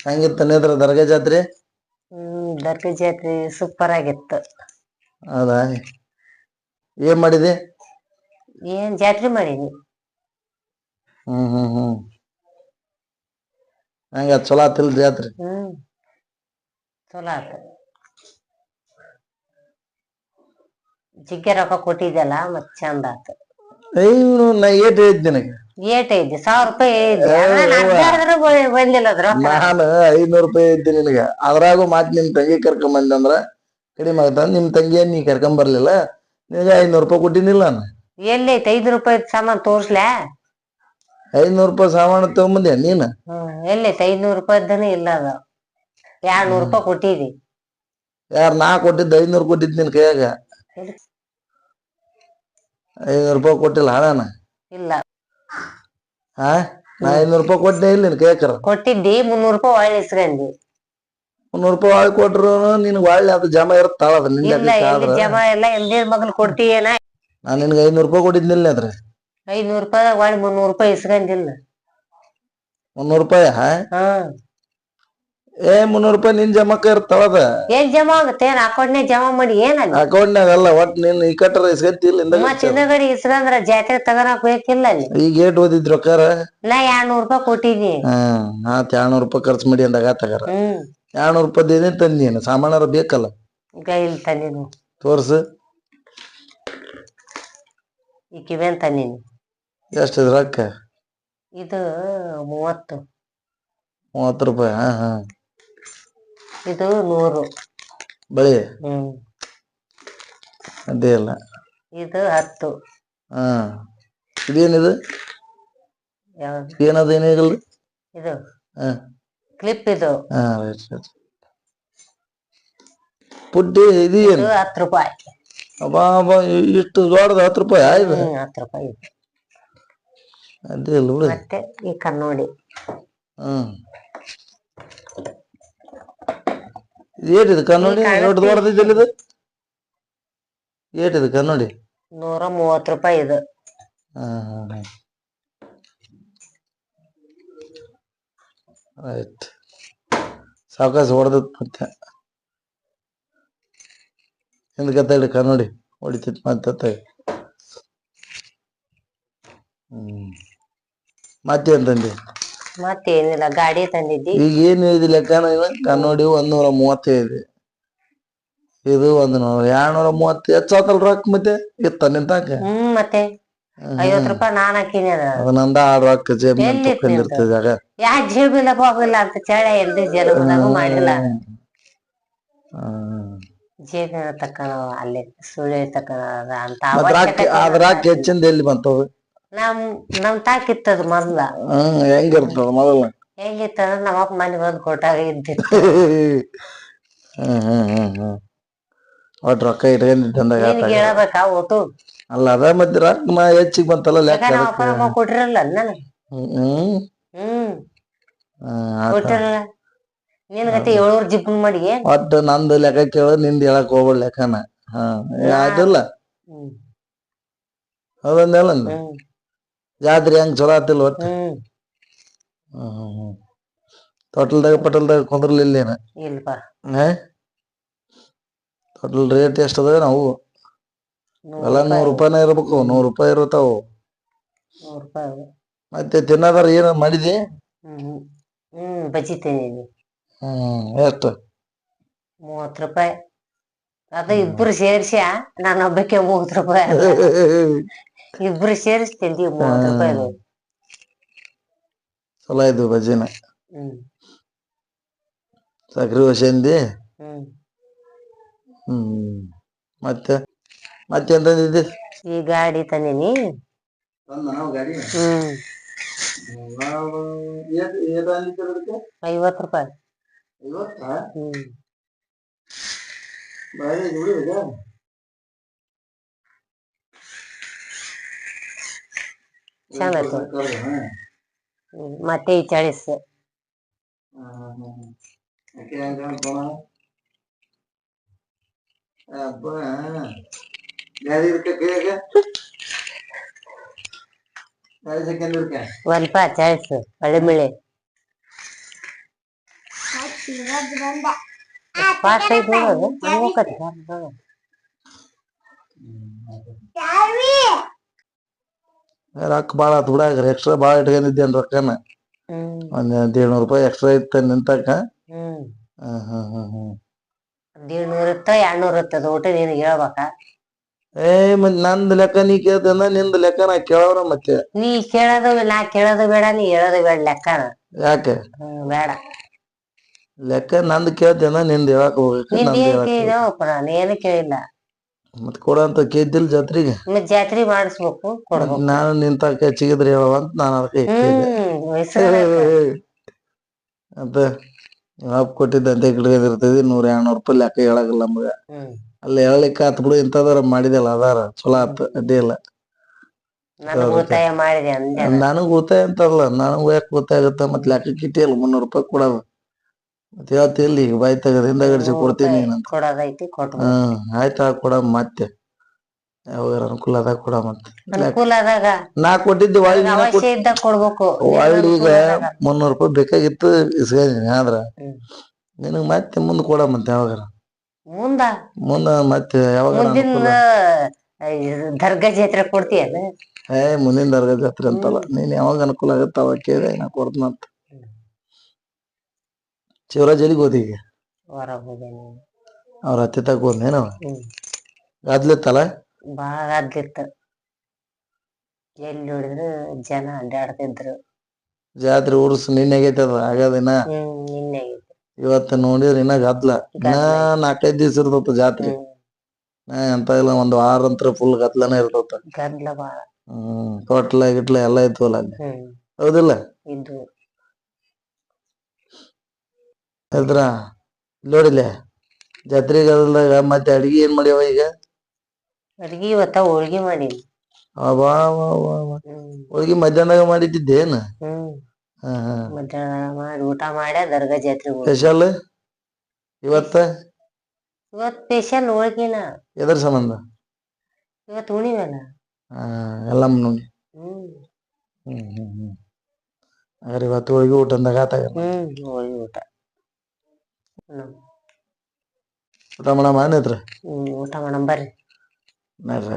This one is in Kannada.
ಹೆಂಗಿತ್ತು ನೇತ್ರ ದರ್ಗಾ ಜಾತ್ರೆ? ದರ್ಗಾ ಜಾತ್ರೆ ಸೂಪರ್ ಆಗಿತ್ತು. ಹೌದಾ? ಏನ್ ಮಾಡಿದೆ? ಏನ್ ಜಾತ್ರೆ ಮಾಡೀನಿ. ಹ್ಮ್ ಹಂಗ ಚಲೋ ಆತಿಲ್ ಜಾತ್ರೆ? ಚಲೋ ಆತ. ಜಿಗ್ಗೆ ರೊಕ್ಕ ಕೊಟ್ಟಿದ್ದಲ್ಲ ಮತ್ ಚಂದ ಆತ. ನಾ ಏಟ್ ಹೇಳಿದ್ ನಿನಗೆ? ಏಟ್ ಐತಿ? 1000 ರೂಪಾಯಿ ಹೇಳಿದ್ದೆ. ನಾನು ಅಡ್ಡಾಡಿದ್ರು ಬಂದಿಲ್ಲ ಅದ್ ರೊಕ್ಕ. ನಾನು 500 ರೂಪಾಯಿ ಇದ್ದೆ ನಿನಗ. ಅದ್ರಾಗು ಮಾತ್ ನಿಮ್ ತಂಗಿ ಕರ್ಕೊಂಡ್ ಬಂದೆ ಅಂದ್ರ ಕಡಿಮೆ ಆಗತ್ತ. ನಿಮ್ ತಂಗಿಯ ನೀ ಕರ್ಕೊಂಡ್ ಬರ್ಲಿಲ್ಲ, ನಿನಗ 500 ರೂಪಾಯಿ ಕೊಟ್ಟಿನಿಲ್ಲ ನಾನು. ಎಲ್ಲೈತಿ 5 ರೂಪಾಯಿ ಸಾಮಾನ್ ತೋರ್ಸ್ಲ್ಯಾ? 500 ರೂಪಾಯಿ ಸಾಮಾನು ತಗೊಂಬಂದ್ಯಾ ನೀನ್? ಎಲ್ಲೈತಿ 500 ರೂಪಾಯಿದನ ಇಲ್ಲ ಅದ. 200 ರೂಪಾಯಿ ಕೊಟ್ಟಿದಿ. ಯಾರ್ ನಾ ಕೊಟ್ಟಿದ್ದ? 500 ಕೊಟ್ಟಿದ್ ನಿನ್ ಕೈಯಾಗ. 500 ರೂಪಾಯಿ ಕೊಟ್ಟಿಲ್ಲ ನಾನು. ಇಲ್ಲ. ನಾ 500 ರೂಪಾಯಿ ಕೊಟ್ಟೆ ಇಲ್ಲ ನಿನ್ ಕೈಯಾಗ? ಕೊಟ್ಟಿದ್ದಿ 300 ರೂಪಾಯಿ ಹೊಳ್ಳಿ ಇಸ್ಕಂದಿ. 300 ರೂಪಾಯಿ ಹೊಳ್ಳಿ ಕೊಟ್ರು ನಿನ್ ಹೊಳ್ಳಿ ಅದು ಜಮಾ ಇರುತ್ತಾಳ ಅದ ನಿನ್ ಇಲ್ಲ, ಲೆಕ್ಕಕ್ಕೆ ಎಲ್ಲಿ ಆದ್ರ. ಜಮಾ ಇಲ್ಲ. ಎಲ್ದೇರ್ ಮಗನ್ ಕೊಡ್ತೀಯೇನ? ನಾನ್ ನಿನ್ಗೆ 500 ರೂಪಾಯಿ ಕೊಟ್ಟಿದ್ನಿಲ್ಲ ಅದ್ರ. 500 ರೂಪಾಯಿದಾಗ ಹೊಳ್ಳಿ 300 ರೂಪಾಯಿ ಇಸ್ಕಂದಿಲ್ಲ. 300 ರೂಪಾಯಿ? ಹಾ. 300 ರೂಪಾಯಿ ನಿನ್ ಜಮಾಕ ಇರ್ತಾವದ. ಎಲ್ಲಿ ಜಮಾ ಆಗುತ್ತೆ? ಏನ್ ಅಕೌಂಟ್ನಾಗ ಜಮಾ ಮಾಡಿ ಏನಲ್ಲಿ? ಅಕೌಂಟ್ನಾಗಲ್ಲ, ಒಟ್ ನೀನ್ ಈ ಕಟ್ಟರ ಇಸ್ಕಂತಿಲ್ಲ ಮತ್ ಹಿಂದಗಡಿ ಇಸ್ಕಂದ್ರ ಜಾತ್ರೆ ತಗನಾಕ್ ಬೇಕಿಲ್ಲ ಅಲ್ಲಿ. ಈಗ ಏಟ್ ಓದಿದ್ ರೊಕ್ಕಾರ? ನಾ 200 ರೂಪಾಯಿ ಕೊಟ್ಟಿದ್ನಿ. ಆತ್ 200 ರೂಪಾಯಿ ಖರ್ಚು ಮಾಡಿ ಅಂದಾಗ ತಗಾರ. 200 ರೂಪಾಯಿ ಏನೇನ್ ತಂದಿ ನೀನು? ಸಾಮಾನಾರ ಬೇಕಲ್ಲ. ಈಗ ಇಲ್ಲಿ ತಂದಿನಿ. ತೋರ್ಸು. ಈ ಕಿವ್ಯಾನ್ ತಂದಿನಿ. ಎಷ್ಟಿದ್ ರೊಕ್ಕ? ಇದು 30. 30 ರೂಪಾಯಿ? ಇದು 100. ಬಳಿ? ಅದೇ ಇಲ್ಲ. ಇದು 10. ಇದೇನಿದು? ಏನದು ಏನಾಗಲ್ದು? ಇದು ಕ್ಲಿಪ್. ಇದು ಪುಡ್ಡಿ ಇದು ಏನು? 10 ರೂಪಾಯಿ. ಅಬ್ಬಾ ಇಷ್ಟು ದೊಡ್ಡದು 10 ರೂಪಾಯಿ? 10 ರೂಪಾಯಿ. ಅದೇ ಇಲ್ಲ ಬಿಡು. ಮತ್ತೆ ಈ ಕನ್ನೋಡಿ. ಏಟಿದು ಕನ್ನೋಡಿ? ಎಷ್ಟು ದೊಡ್ಡದಿದ್ದಲ್ಲಿ ಇದು? ಏಟಿದು ಕನ್ನೋಡಿ? 130 ರೂಪಾಯಿ ಇದು. ಆಯ್ತು. ಸಾವಕಾಶ ಹೊಡೆದತ್ ಮತ್ತೆ ಹಿಂದಕ್ಕೆ ಕನ್ನೋಡಿ ಹೊಡಿತಿತ್ ಮತ್ತೆ. ಮತ್ತೇನ್ ತಂದಿ? ಮತ್ತೇನಿಲ್ಲ, ಗಾಡಿ ತಂದಿದ್ದಿ. ಈಗ ಏನ್ ಹೇಳಿದಿ ಲೆಕ್ಕನ? ಕನ್ನೋಡಿ 135. ಇದು 230 ಹೆಚ್ಚಾತಲ್ ರೊಕ್ಕ. ಮತ್ತೆ ಇತ್ತ ನಿಂತಾಕ? ಮತ್ತೆ 50 ರೂಪಾಯಿ ನಾನ್ ಹಾಕಿನಿ. ಅದು ನಂದ ಆ ರೊಕ್ಕ ಜೇಬ್ನ ತಕೊಂಡಿರ್ತದ ಆಗ. ಯಾ ಜೇಬಿಲ್ಲ ಬಾಬಿಲ್ಲ ಅಂತ ಚಳೆ ಎಲ್ದು ಜನ್ಮದಾಗ ಮಾಡಿಲ್ಲ. ಜೇಬಿನ ತಕ್ಕನ ಅಲ್ಲಿ ಸುಳಿ ತಕ್ಕನ ಅಂತ ರೊಕ್ಕ ಹೆಚ್ಚಿಂದ ಎಲ್ಲಿ ಬಂತವು? ನಮ್ ತಾಕಿತ್ತದ ಮೊದ್ಲ. ಹೆಂಗಿರ್ತದ ಮೊದಲ? ಹೆಂಗಿತ್ತಂದ್ರ ನಮ್ಮಪ್ಪ ಮನೆ ಬಂದ್ ಕೊಟ್ಟಾಗ ಇದ್ದಿತ್ತು. ಒಟ್ ರೊಕ್ಕ ಇಟ್ಕೊಂಡಿದ್ದಂದಾಗ ಹೇಳಬೇಕಾ ಒಟ್ಟು? ಅಲ್ಲ ಅದ ಮತ್ತೆ ರೊಕ್ಕ ಹೆಚ್ಚಿಗೆ ಬಂತಲ್ಲ ಲೆಕ್ಕ. ಅಪ್ಪ ಕೊಟ್ಟಿರಲ್ಲ ನನಗ. ಕೊಟ್ಟಿರಲ್ಲ. ನಿನ್ಗತಿ 700 ಜಿಪ್ ಮಾಡಿ ಒಟ್ಟು ನಂದು ಲೆಕ್ಕ ಕೇಳ, ನಿಂದ ಹೇಳಕ್ ಹೋಗ್ಬೇಡ ಲೆಕ್ಕನ. ಅದಿಲ್ಲ ಹೌದಂದಲ್ಲ. ಜಾತ್ರೆ ಹೆಂಗ್ ಚಲೋ ಆತಿಲ್ ಒಟ್ಟು? ತೊಟಲ್ದಾಗ ಪಟಲ್ದಾಗ ಕುಂದ್ರಲಿಲ್ಲೇನ? ಇಲ್ಪಾ. ತೊಟಲ್ ರೇಟ್ ಎಷ್ಟದ ನಾವು? ಎಲ್ಲ 100 ರೂಪಾಯಿನ ಇರ್ಬೇಕು. 100 ರೂಪಾಯಿ ಇರುತ್ತಾವು. 100 ರೂಪಾಯಿ. ಮತ್ತೆ ತಿನ್ನದಾರ ಏನ ಮಾಡಿದಿ? ಬಜ್ಜಿ ತಿಂದಿನಿ. ಎಷ್ಟು? 30 ರೂಪಾಯಿ. ಅದು ಇಬ್ರು ಸೇರ್ಸ ನಾನು ಒಬ್ಬಕ್ಕೆ 30 ರೂಪಾಯಿ. ಇಬ್ರು ಸೇರಿಸಿ ತಿಂದೀವಿ 30 ರೂಪಾಯಿ. ಚಲೋ ಇದ್ವು ಬಜ್ಜಿನ. ಸಕ್ರಿ ಹೊಸಂದಿ. ಮತ್ತೆ ಮತ್ತೇನ್ ತಂದಿದ್ದಿ? ಈ ಗಾಡಿ ತಂದಿನಿ. ಗಾಡಿ 50 ರೂಪಾಯಿ. 50? ಚಂದ ಮತ್ತೆ 40. ಸ್ವಲ್ಪ 40 ಒಳ್ಳೆ ಬೆಳೆ. ಫಾಸ್ಟ್ ಐತಿ ನೋಡೋದು ಹಂಗ್ ಹೋಕತಿ. ರೊಕ್ಕ ಬಾಳ ಆತ್ ಬಿಡಾಗ್ರಿ ಎಕ್ಸ್ಟ್ರಾ ಬಾಳ ಇಟ್ಕೊಂಡಿದ್ದೇನ್ ರೊಕ್ಕನ ಹ್ಮ್ ಒಂದ್ 150 ರೂಪಾಯಿ ಎಕ್ಸ್ಟ್ರಾ ಇತ್ತ ನಿಂತಕ. ಹ್ಮ್ ಹ್ಮ್ 150 ಇತ್ತ 200 ಇರ್ತದ ಒಟ್ಟು ನಿನಗೆ ಹೇಳ್ಬೇಕಾ? ಮತ್ ನಂದ್ ಲೆಕ್ಕ ನೀ ಕೇಳ್ತೇನ ನಿಂದ್ ಲೆಕ್ಕ ನಾ ಕೇಳವ್ರ ಮತ್ತೆ. ನೀ ಕೇಳೋದು ನಾ ಕೇಳೋದು ಬೇಡ, ನೀ ಹೇಳೋದು ಬೇಡ ಲೆಕ್ಕನ. ಯಾಕೆ ಬೇಡ. ಲೆಕ್ಕ ನಂದ್ ಕೇಳ್ತೇನ ನಿಂದ್ ಹೇಳಕ್ ಹೋಗ್ಬೇಕು ನಿಂದ ನಂದ್ ಏನ್ ಹೇಳಕ್ ಕೇಳಿದವಪ್ಪ ನಾನು ಏನು ಕೇಳಿಲ್ಲ. ಮತ್ ಕೊಡ ಅಂತ ಕೇಳ್ತಿಲ್ ಜಾತ್ರೆಗೆ. ಮತ್ ಜಾತ್ರೆ ಮಾಡಿಸ್ಬೇಕು ಮತ್ ಕೊಡ್ಬೇಕು. ನಾನು ನಿಂತಾಕ ಹೆಚ್ಚಿಗಿದ್ರೆ ಹೇಳುವ ಅಂತ ನಾನು ಅದಕ್ಕೆ ಕೇಳಿದೆ. ಹೆಸರು ಅಂತ ಯಾಪ್ ಕೊಟ್ಟಿದ್ದ ಅಂತ ಇರ್ತದೆ 100-200 ರೂಪಾಯಿ ಲೆಕ್ಕ ಹೇಳಾಗಿಲ್ಲ ನಮಗ. ಅಲ್ಲಿ ಹೇಳಲಿಕ್ಕೆ ಆತ್ ಬಿಡು ಇಂತದಾರ ಮಾಡಿದಲ್ಲ ಅದಾರ ಚಲೋ ಆತ್ ಅಡ್ಡಿ ಇಲ್ಲ. ನನಗ್ ಉಳಿತಾಯ ಮಾಡಿದೆ ಅಂದೆ ನಾನು. ನನಗ್ ಉಳಿತಾಯ ಅಂತಲ್ಲ ನನಗ್ ಯಾಕ್ ಉಳಿತಾಯ ಆಗತ್ತ ಮತ್ ಲೆಕ್ಕಕ್ಕೆ ಇಟ್ಟಿಯಲ್ಲ 300 ರೂಪಾಯಿ ಕೊಡೋದು. ಮತ್ತೆ ಹೇಳ್ತಿ ಇಲ್ಲಿ ಈಗ ಬಾಯ್ ತೆಗದ್ ಹಿಂದಗಡಿಸಿ 100 ಕೊಡ್ತೀನಿ ರೂಪಾಯಿ ನೀನಂತ. ಕೊಡೋದೈತಿ ಕೊಟ್ಬಿಡು. ಆಯ್ತಾ ಕೊಡ ಮತ್ತೆ ಯಾವಾಗ ಅನುಕೂಲ ಆದಾಗ ಕೊಡ ಮತ್ತೆ. ಅನುಕೂಲ ಆದಾಗ ನಾ ಕೊಟ್ಟಿದ್ದು ಒಳ್ಳಿ ನನಗ್ ನೀನ ಅವಶ್ಯ ಇದ್ದಾಗ ಕೊಡ್ಬೇಕು. ನಿನಗ್ ಒಳ್ಳಿ ಈಗ ಅನುಕೂಲ ಆದಾಗ 300 ರೂಪಾಯಿ ಬೇಕಾಗಿತ್ತು ಇಸ್ಕೊಂಡಿನಿ ಆದ್ರ ನಿನಗ್ ಮತ್ತೆ ಮುಂದ್ ಕೊಡ ಮತ್ತೆ ಯಾವಾಗಾರ. ಮುಂದ ಮತ್ತೆ ಯಾವಾಗಾರ ಅನುಕೂಲ. ಮುಂದಿನ ದರ್ಗಾ ಜಾತ್ರೆ ಕೊಡ್ತೀಯೇನ? ಮುಂದಿನ ದರ್ಗಾ ಜಾತ್ರೆ ಅಂತಲ್ಲ ನೀನ್ ಯಾವಾಗ ಅನುಕೂಲ ಆಗತ್ತ ಅವಾಗ ಕೇಳಿದ್ರೆ ನಾ ಕೊಡ್ತನಂತ. ಶಿವರಾಜ್ ಎಲ್ಲಿಗ್ ಹೋದ ಈಗ? ಹೊರಗ್ ಹೋಗ್ಯಾನ. ಅವ್ರ ಅತ್ತಿ ತಕ ಹೋದ್ನೇನವ ಗದ್ಲತ್ತಲ್ಲ. ಬಾಳ ಗದ್ಲಿತ್ತು. ಎಲ್ಲಿ ನೋಡಿದ್ರು ಜನ ಅಡ್ಡಾಡ್ತಿದ್ರು. ಜಾತ್ರೆ ಉರ್ಸ್ ನಿನ್ನೆ ಆಗೈತದ ಆಗದಿನ. ನಿನ್ನೆ ಇವತ್ತ ನೋಡಿದ್ರ ಇನ್ನ ಗದ್ಲ ಇನ್ನ ಗದ್ಲ ಐತಿ. 4-5 ದಿವ್ಸ ಇರ್ತತ ಜಾತ್ರೆ. ಎಂತ ಇಲ್ಲ ಒಂದ್ ವಾರ ಅಂತ್ರ ಫುಲ್ ಗದ್ಲಾನೇ ಇರ್ತತ. ಗದ್ಲ ಬಾಳ. ತೊಟ್ಲ ಗಿಟ್ಲ ಎಲ್ಲಾ ಇದ್ವಲ್ಲ ಅಲ್ಲಿ ಹೌದಿಲ್ಲ. ಇದ್ವು. ಎದ್ರಾ ನೋಡಿಲ್ಲಿ ಜಾತ್ರೆಗಲ್ದಾಗ ಮತ್ತೆ ಅಡ್ಗಿ ಏನ್ ಮಾಡ್ಯವ ಈಗ? ಅಡ್ಗಿ ಇವತ್ತ ಹೋಳ್ಗಿ ಮಾಡೀನಿ. ಅಬಾಬಾಬಾ ಹೋಳ್ಗಿ ಮಧ್ಯಾಹ್ನದಾಗ ಮಾಡಿದ್ದಿದ್ದೇನ? ಮಧ್ಯಾಹ್ನ ಮಾಡಿ ಊಟ ಮಾಡ್ಯ ದರ್ಗಾ ಜಾತ್ರೆಗೆ ಹೋದ್ವಿ. ಸ್ಪೆಷಲ್ ಇವತ್ತ ಇವತ್ ಸ್ಪೆಷಲ್ ಹೋಳ್ಗಿನ. ಎದರ ಸಂಬಂಧ? ಇವತ್ ಹುಣ್ಣಿಮೆ ಅಲ್ಲ. ಎಲ್ಲಮ್ಮ ನೋಡಿ. ಹಾಗಾದ್ರೆ ಇವತ್ತು ಹೋಳ್ಗಿ ಊಟ ಅಂದಂಗ ಆತ. ಹೋಳ್ಗಿ ಊಟ. ಊಟ ಮಾಡಮ ಏನ್ರ? ಊಟ ಮಾಡಮ್ ಬರ್ರಿ. ನಡ್ರಿ.